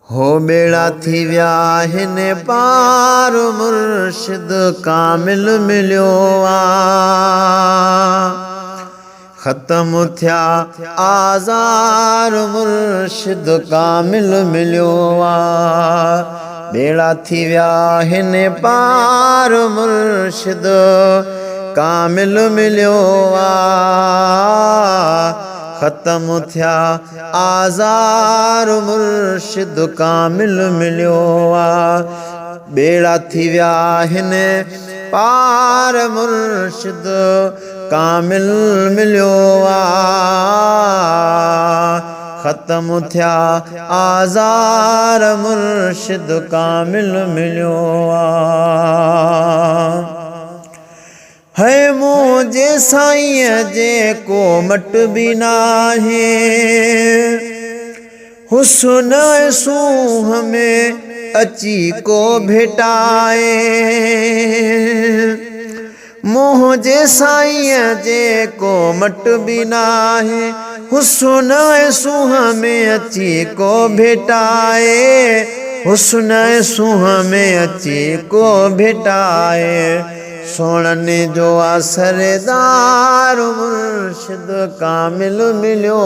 हो बेड़ा थी विया हिन पार मुर्शिद कामिल मिलियो ख़त्म थिया आज़ार मुर्शिद कामिल मिलियो बेड़ा थी विया हिन पार मुर्शिद कामिल मिलियो ख़त्म थिया आज़ार मुर्शिद कामिल मिलियो बेड़ा थी विया हिन पार मुर्शिद कामिल मिलियो ख़त्म थिया आज़ार मुर्शिद कामिल मिलियो है मुझे साईं जे को मट भी नाहे हुस्न सूह में अची को भेटाए मुझे साईं जे को मट भी नाहे हुस्न सूह में अची को भेटाए हुस्न सूह में अची को भेटाए सोनने जो असरदार मुर्शिद कामिल मिलियो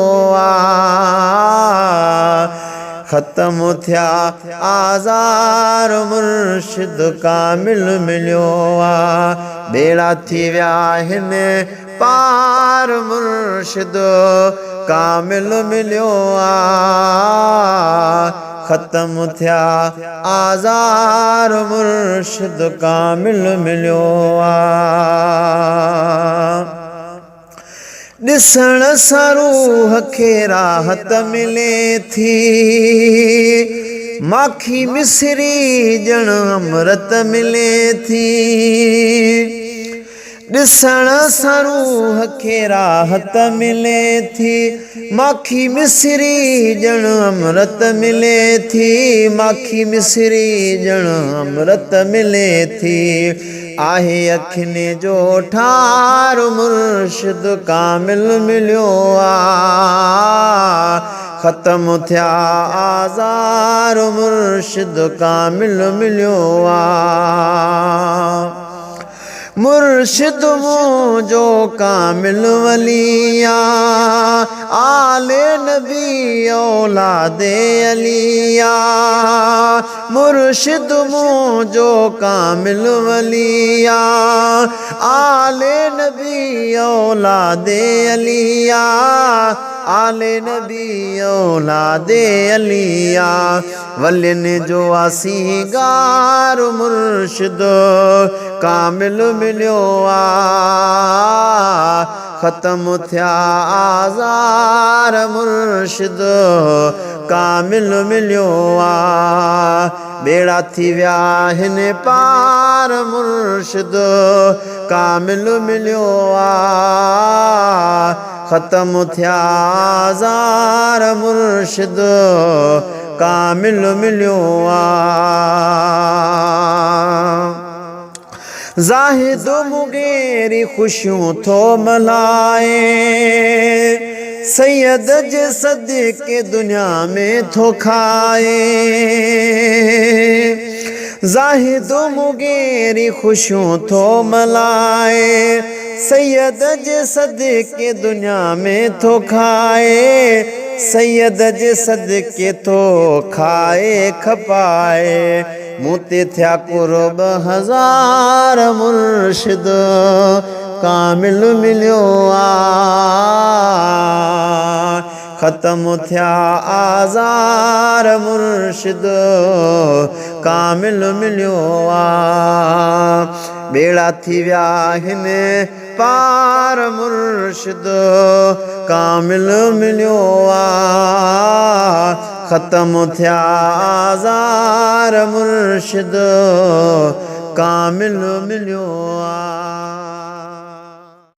ख़त्म थिया आज़ार मुर्शिद कामिल मिलियो बेड़ा थी विया हिन पार मुर्शिद कामिल मिलियो ख़त्म थिया आज़ार मुर्शिद कामिल मिलियो ॾिसण सां रूह खे राहत मिले थी माखी मिसरी ॼण अमृत मिले थी ॾिसण सां रूह खे राहत मिले थी माखी मिसरी ॼण अमृत मिले थी माखी मिसरी ॼण अमृत मिले थी आहे अखियुनि जो ठार मुर्शिद कामिल मिलियो ख़त्म थिया आज़ार मुर्शिद कामिल मिलियो मुर्शिद मुंहिंजो कामिल वलिया आले नबी औलादे अलिया मुर्शिद मुंहिंजो कामिल वलिया आले नबी औलादे अलिया आले नबी औलादे अलिया वलियनि जो आसीगार मुर्शिद कामिल मिलियो ख़त्म थिया आज़ार मुर्शिद कामिल मिलियो बेड़ा थी विया हिन पार मुर्शिद कामिल मिलियो ख़त्म थिया आज़ार मुर्शिद कामिल मिलियो ज़ाहिद मुगेरी खुशियों थो मल्हाए सैयद जे सदके दुनिया में थो खाए ज़ाहिद मुगेरी खुशियों थो मल्हाए सैयद जे सदके दुनिया में थो खाए सैयद जे सदके थो खाए खपाए मूते थिया कुर्ब हज़ार मुर्शिद कामिल मिलियो ख़त्म थिया आज़ार मुर्शिद कामिल मिलियो बेड़ा थी विया हिन पार मुर्शिद कामिल मिलियो ख़त्म थिया आज़ार मुर्शिद कामिल मिलियो